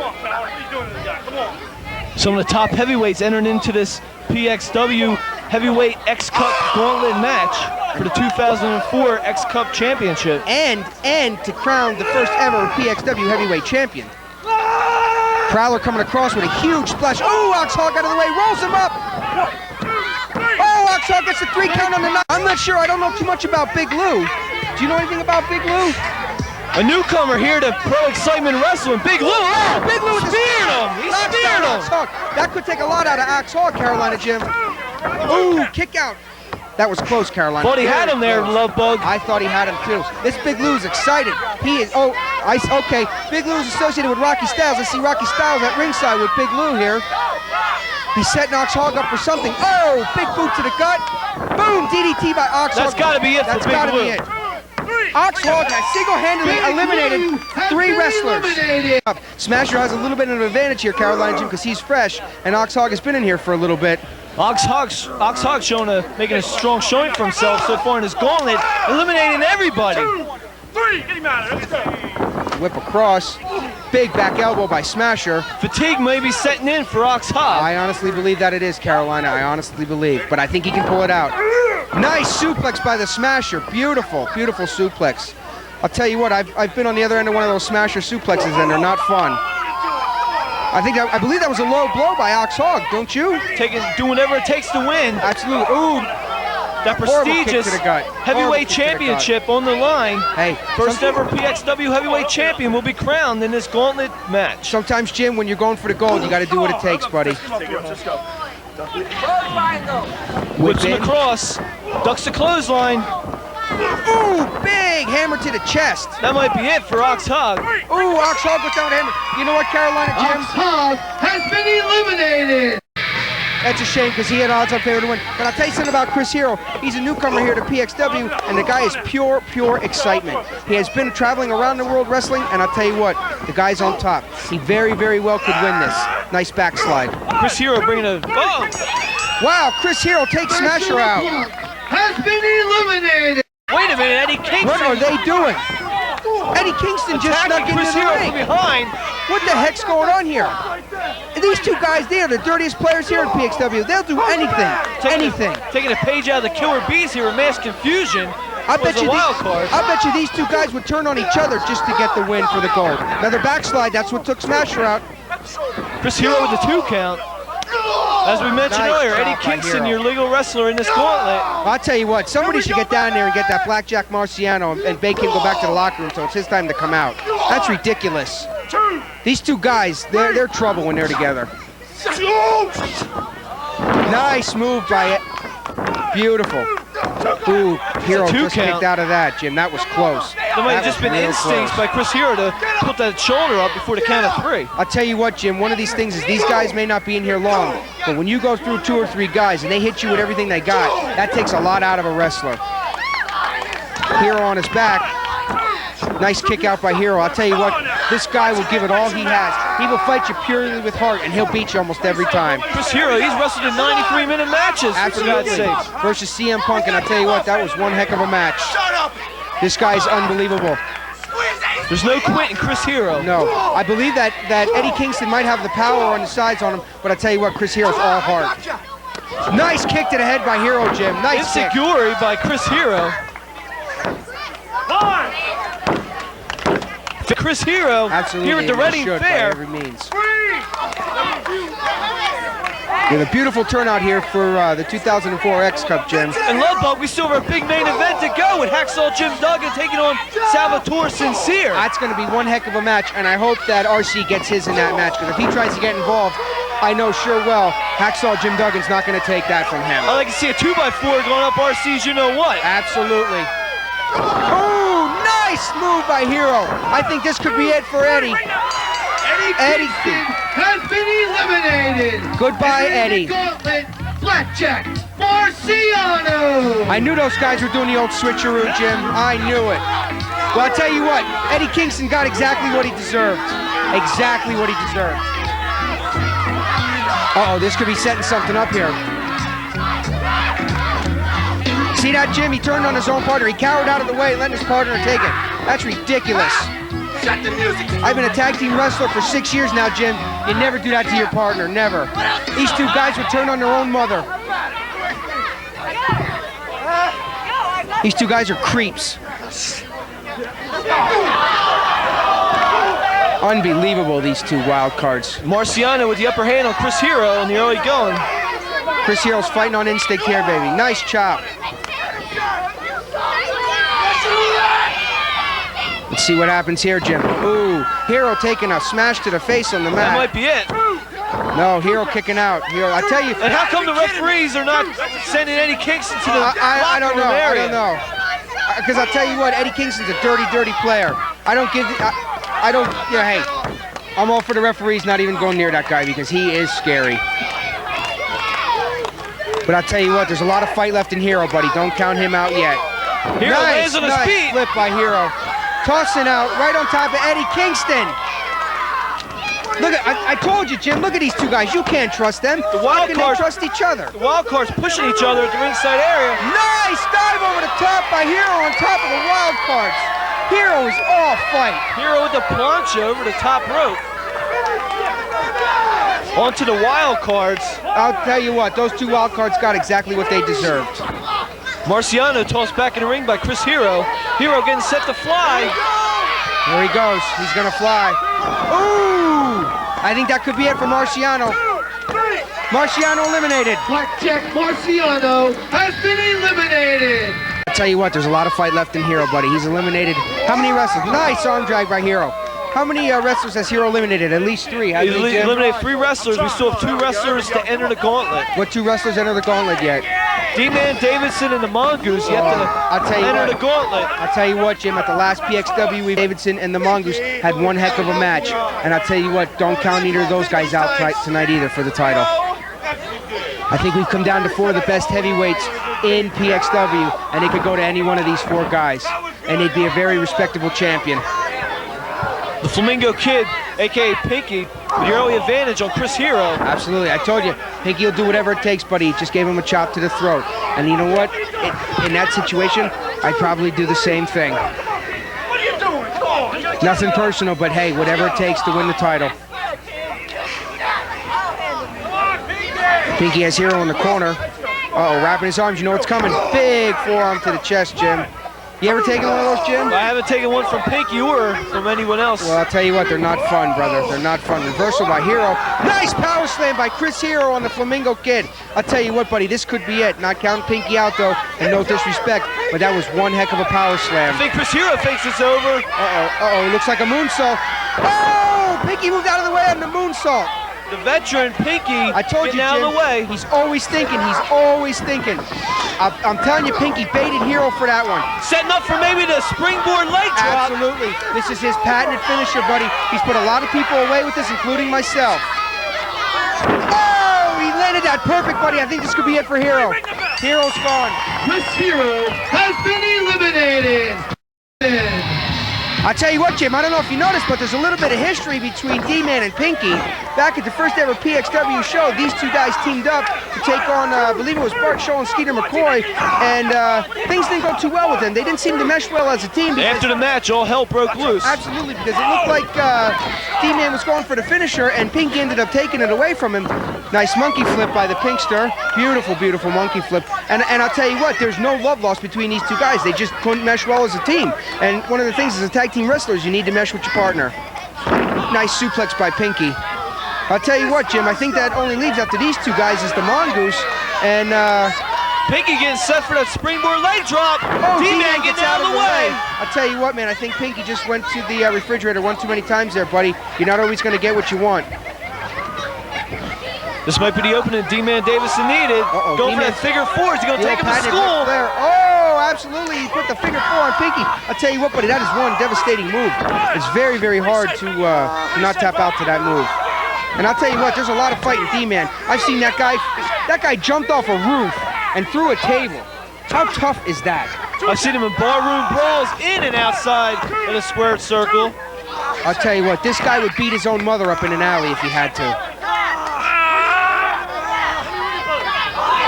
Some of the top heavyweights entered into this PXW Heavyweight XCup Gauntlet match for the 2004 XCup Championship. And to crown the first ever PXW Heavyweight Champion. Prowler coming across with a huge splash. Oh, Oxhog out of the way, rolls him up. Oh, Oxhog gets the 3 count on the knock. I'm not sure, I don't know too much about Big Lou. Do you know anything about Big Lou? A newcomer here to Pro Xcitement Wrestling. Big Lou, oh, Big Lou speared him. He speared him. Oxhog. That could take a lot out of Oxhog, Carolina Jim. Ooh, kick out. That was close, Carolina. Thought he had him there, Love Bug. I thought he had him too. This Big Lou's excited. He is, okay. Big Lou's associated with Rocky Styles. Let's see Rocky Styles at ringside with Big Lou here. He's setting Oxhog up for something. Oh, big boot to the gut. Boom, DDT by Oxhog. That's gotta be it for Big Lou. That's gotta be it. Oxhog has single-handedly eliminated 3 wrestlers. Smasher has a little bit of an advantage here, Carolina Jim, because he's fresh, and Oxhog has been in here for a little bit. Oxhog making a strong showing for himself so far in his gauntlet, eliminating everybody. 2, 3, get him out of there. Whip across. Big back elbow by Smasher. Fatigue may be setting in for Oxhog. I honestly believe that it is, Carolina. I honestly believe. But I think he can pull it out. Nice suplex by the Smasher. Beautiful, beautiful suplex. I'll tell you what, I've been on the other end of one of those Smasher suplexes, and they're not fun. I believe that was a low blow by Oxhog, don't you? Do whatever it takes to win. Absolutely. Ooh. That prestigious to the gut. heavyweight championship on the line. Hey, first ever PXW heavyweight champion will be crowned in this gauntlet match. Sometimes, Jim, when you're going for the gold, you got to do what it takes, buddy. Whips him across, ducks the clothesline. Ooh, big hammer to the chest. That might be it for Oxhog. Ooh, Oxhog with that hammer. You know what, Carolina Jim? Oxhog has been eliminated. That's a shame because he had odds on favor to win. But I'll tell you something about Chris Hero. He's a newcomer here to PXW, and the guy is pure excitement. He has been traveling around the world wrestling, and I'll tell you what, the guy's on top. He very, very well could win this. Nice backslide. Chris Hero bringing a... Oh! Wow, Chris Hero takes Smasher out. Has been eliminated. Wait a minute, Eddie Kingston. What are they doing? Eddie Kingston just snuck into Chris the Hero ring. from behind. What the heck's going on here? These 2 guys, they are the dirtiest players here at PXW. They'll do anything. Taking a page out of the Killer Bees here with Mass Confusion. I bet you these 2 guys would turn on each other just to get the win for the gold. Another backslide, that's what took Smasher out. Chris Hero with the 2 count. As we mentioned earlier, Eddie Kingston, your legal wrestler in this gauntlet. I'll tell you what, somebody should get down there and get that Blackjack Marciano and make him go back to the locker room until it's his time to come out. That's ridiculous. These 2 guys, they're trouble when they're together. Nice move by it. Beautiful. Ooh, Hero just kicked out of that, Jim. That was close. There might have just been instincts by Chris Hero to put that shoulder up before the count of 3. I'll tell you what, Jim, one of these things is these guys may not be in here long, but when you go through 2 or 3 guys and they hit you with everything they got, that takes a lot out of a wrestler. Hero on his back. Nice kick out by Hero. I'll tell you what, this guy will give it all he has. He will fight you purely with heart, and he'll beat you almost every time. Chris Hero, he's wrestled in 93-minute matches, absolutely, for God's sakes. Versus CM Punk, and I'll tell you what, that was one heck of a match. This guy's unbelievable. There's no quit in Chris Hero. No, I believe that Eddie Kingston might have the power on the sides on him, but I'll tell you what, Chris Hero's all heart. Nice kick to the head by Hero, Jim. Nice kick. Insecurity by Chris Hero. Chris Hero here at the Reading Fair. By every means. With a beautiful turnout here for the 2004 XCup, Jim. And Love Bug, we still have a big main event to go with Hacksaw Jim Duggan taking on Salvatore Sincere. That's going to be one heck of a match, and I hope that RC gets his in that match, because if he tries to get involved, I know sure well Hacksaw Jim Duggan's not going to take that from him. I like to see a 2x4 going up RC's you-know-what. Absolutely. Oh, nice move by Hero. I think this could be it for Eddie. Eddie Kingston has been eliminated. Goodbye, Eddie. Gauntlet, Blackjack Marciano. I knew those guys were doing the old switcheroo, Jim. I knew it. Well, I'll tell you what, Eddie Kingston got exactly what he deserved. Exactly what he deserved. Uh-oh, this could be setting something up here. See that, Jim? He turned on his own partner. He cowered out of the way, letting his partner take it. That's ridiculous. Shut the music. I've been a tag team wrestler for 6 years now, Jim. You never do that to your partner, never. These two guys would turn on their own mother. These two guys are creeps. Unbelievable, these two wild cards. Marciano with the upper hand on Chris Hero in the early going. Chris Hero's fighting on instinct here, baby. Nice chop. Let's see what happens here, Jim. Ooh, Hero taking a smash to the face on the mat. That might be it. No, Hero kicking out. Hero, I tell you. And how come the referees are not sending Eddie Kingston to the I don't know. area? I don't know. Because I'll tell you what, Eddie Kingston's a dirty, dirty player. I don't give. I don't. Yeah, hey, I'm all for the referees not even going near that guy because he is scary. But I'll tell you what, there's a lot of fight left in Hero, buddy. Don't count him out yet. Hero lands on his feet. Flip by Hero. Tossing out right on top of Eddie Kingston. Look at, I told you, Jim, look at these two guys. You can't trust them. How can they trust each other? The wild cards pushing each other at the ringside area. Nice dive over the top by Hero on top of the wild cards. Hero is all fight. Hero with the plancha over the top rope. Onto the wild cards. I'll tell you what, those two wild cards got exactly what they deserved. Marciano tossed back in the ring by Chris Hero. Hero getting set to fly. There he goes. He's gonna fly. Ooh! I think that could be it for Marciano. Marciano eliminated. Blackjack Marciano has been eliminated. I'll tell you what, there's a lot of fight left in Hero, buddy. He's eliminated. How many wrestlers? Nice arm drag by Hero. How many wrestlers has Hero eliminated? At least 3. He's eliminated 3 wrestlers. We still have 2 wrestlers to enter the gauntlet. What 2 wrestlers enter the gauntlet yet? D-Man Davidson and the Mongoose yet to enter the gauntlet. I'll tell you what, Jim, at the last PXW, Davidson and the Mongoose had one heck of a match. And I'll tell you what, don't count either of those guys out tonight either for the title. I think we've come down to 4 of the best heavyweights in PXW, and it could go to any one of these 4 guys, and they'd be a very respectable champion. The Flamingo Kid, a.k.a. Pinky, with the early advantage on Chris Hero. Absolutely. I told you, Pinky will do whatever it takes, buddy. Just gave him a chop to the throat. And you know what? In that situation, I'd probably do the same thing. What are you doing? Come on. Nothing personal, but hey, whatever it takes to win the title. Pinky has Hero in the corner. Uh-oh, wrapping his arms. You know what's coming. Big forearm to the chest, Jim. You ever taken one of those, Jim? I haven't taken one from Pinky or from anyone else. Well, I'll tell you what, they're not fun, brother. They're not fun. Reversal by Hero. Nice power slam by Chris Hero on the Flamingo Kid. I'll tell you what, buddy, this could be it. Not counting Pinky out, though, and no disrespect, but that was one heck of a power slam. I think Chris Hero thinks it's over. Uh-oh, looks like a moonsault. Oh, Pinky moved out of the way on the moonsault. The veteran Pinky I told you, out Jim, of the way. He's always thinking. He's always thinking. I'm telling you, Pinky baited Hero for that one. Setting up for maybe the springboard leg drop. Absolutely. This is his patented finisher, buddy. He's put a lot of people away with this, including myself. Oh, he landed that perfect, buddy. I think this could be it for Hero. Hero's gone. Chris Hero has been eliminated. I'll tell you what, Jim, I don't know if you noticed, but there's a little bit of history between D-Man and Pinky. Back at the first ever PXW show, these two guys teamed up to take on, I believe it was Berk and Skeeter McCoy, and things didn't go too well with them. They didn't seem to mesh well as a team. After the match, all hell broke loose. Absolutely, because it looked like D-Man was going for the finisher, and Pinky ended up taking it away from him. Nice monkey flip by the Pinkster. Beautiful, beautiful monkey flip. And I'll tell you what, there's no love lost between these two guys. They just couldn't mesh well as a team. And one of the things as a tag team wrestlers, you need to mesh with your partner. Nice suplex by Pinky. I'll tell you what, Jim, I think that only leaves after these two guys is the Mongoose. And Pinky getting set for that springboard leg drop. Oh, D-Man getting out of the way. I'll tell you what, man, I think Pinky just went to the refrigerator one too many times there, buddy. You're not always going to get what you want. This might be the opening D-Man Davison needed. Going for that figure 4. Is he going to take him to school? Oh, absolutely. He put the figure 4 on Pinky. I'll tell you what, buddy, that is one devastating move. It's very, very hard to not tap out to that move. And I'll tell you what, there's a lot of fight in D-Man. I've seen that guy jumped off a roof and threw a table. How tough is that? I've seen him in barroom brawls in and outside in a squared circle. I'll tell you what, this guy would beat his own mother up in an alley if he had to.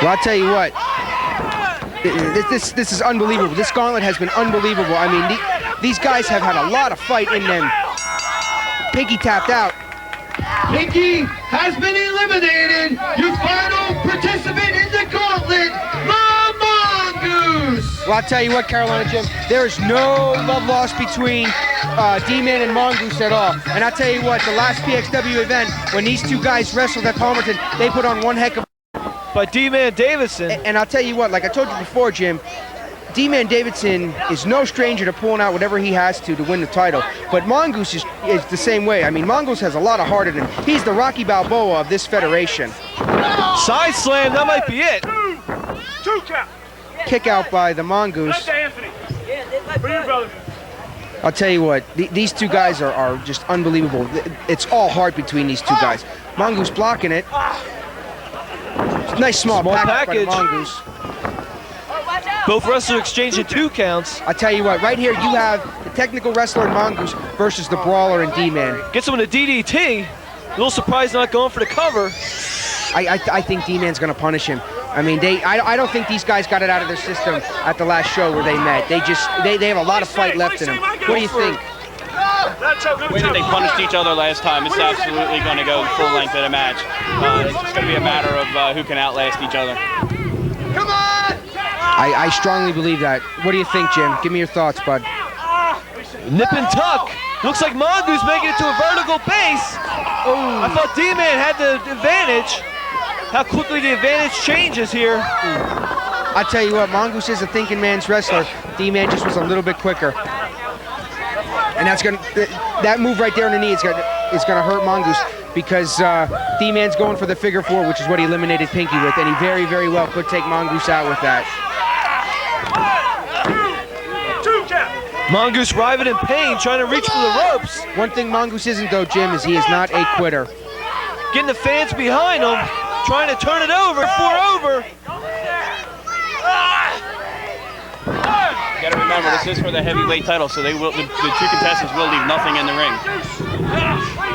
Well, I'll tell you what, This is unbelievable. This gauntlet has been unbelievable. I mean, these guys have had a lot of fight in them. Pinky tapped out. Pinky has been eliminated. Your final participant in the gauntlet, the Mongoose. Well, I'll tell you what, Carolina Jim, there is no love lost between D-Man and Mongoose at all. And I'll tell you what, the last PXW event, when these two guys wrestled at Palmerton, they put on one heck of By D-Man Davidson. And I'll tell you what, like I told you before, Jim, D-Man Davidson is no stranger to pulling out whatever he has to win the title. But Mongoose is the same way. I mean, Mongoose has a lot of heart in him. He's the Rocky Balboa of this federation. Side slam, that might be it. Two count. Kick out by the Mongoose. Anthony. Bring your brother. I'll tell you what, these two guys are just unbelievable. It's all heart between these two guys. Mongoose blocking it. Nice small package by the Mongoose. Both wrestlers exchanging 2 counts. I tell you what, right here you have the technical wrestler in Mongoose versus the brawler in D-Man. Gets him in a DDT. A little surprised not going for the cover. I think D-Man's going to punish him. I mean, I don't think these guys got it out of their system at the last show where they met. They have a lot of fight left in them. What do you think? The way that they punished each other last time, it's absolutely going to go the full length of the match. It's just going to be a matter of who can outlast each other. Come on! I strongly believe that. What do you think, Jim? Give me your thoughts, bud. Nip and tuck. Looks like Mongoose making it to a vertical base. I thought D-Man had the advantage. How quickly the advantage changes here. I tell you what, Mongoose is a thinking man's wrestler. D-Man just was a little bit quicker. And that move right there on the knee is gonna hurt Mongoose because D-Man's going for the figure 4, which is what he eliminated Pinky with, and he very, very well could take Mongoose out with that. Mongoose writhing in pain, trying to reach for the ropes. One thing Mongoose isn't though, Jim, is he is not a quitter. Getting the fans behind him, trying to turn it over, 4 over. You got to remember, this is for the heavyweight title, so the 2 contestants will leave nothing in the ring.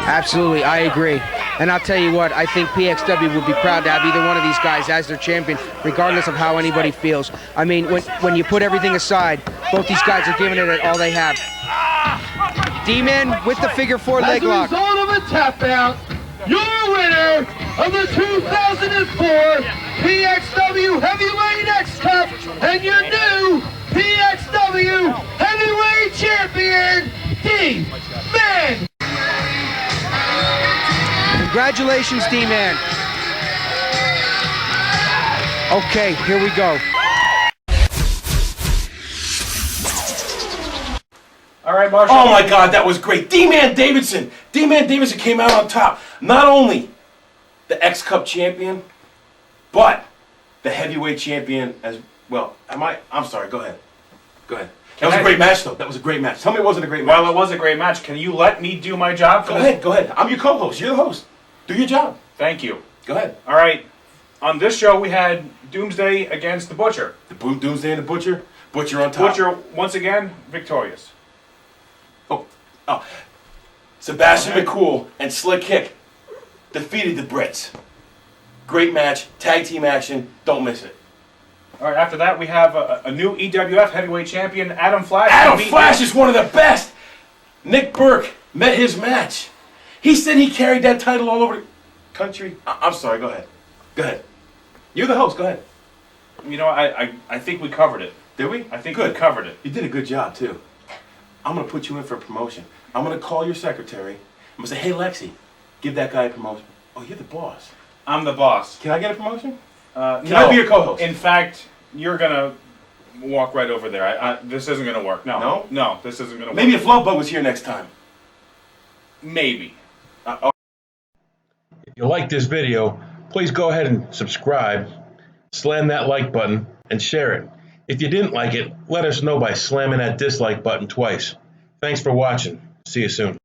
Absolutely, I agree. And I'll tell you what, I think PXW would be proud to have either one of these guys as their champion, regardless of how anybody feels. I mean, when you put everything aside, both these guys are giving it all they have. D-Man with the figure 4 leg lock. As a result of a tap out, your winner of the 2004 PXW Heavyweight XCup and your new PXW Heavyweight Champion, D-Man. Congratulations, D-Man. Okay, here we go. All right, Marshall. Oh my God, that was great. D-Man Davidson. D-Man Davidson came out on top. Not only the X-Cup champion, but the heavyweight champion as well. I'm sorry, go ahead. Go ahead. That was a great match, though. That was a great match. Tell me it wasn't a great match. Well, it was a great match. Can you let me do my job for Go ahead, go ahead. I'm your co-host. You're the host. Do your job. Thank you. Go ahead. All right. On this show, we had Doomsday against the Butcher. The Doomsday and the Butcher. Butcher on top. Butcher, once again, victorious. Oh. Sebastian McKool and Slick Hick defeated the Brits. Great match. Tag team action. Don't miss it. All right, after that, we have a new EWF heavyweight champion, Adam Flash. Adam Flash is one of the best. Nick Berk met his match. He said he carried that title all over the country. I'm sorry, go ahead. Go ahead. You're the host, go ahead. You know, I think we covered it. Did we? I think Good. we covered it. You did a good job, too. I'm going to put you in for a promotion. I'm going to call your secretary. I'm going to say, hey, Lexi, give that guy a promotion. Oh, you're the boss. I'm the boss. Can I get a promotion? Can I be your co-host? In fact, you're going to walk right over there. This isn't going to work. No. No? No, this isn't going to work. Maybe if Love Bug was here next time. Maybe. If you like this video, please go ahead and subscribe, slam that like button, and share it. If you didn't like it, let us know by slamming that dislike button twice. Thanks for watching. See you soon.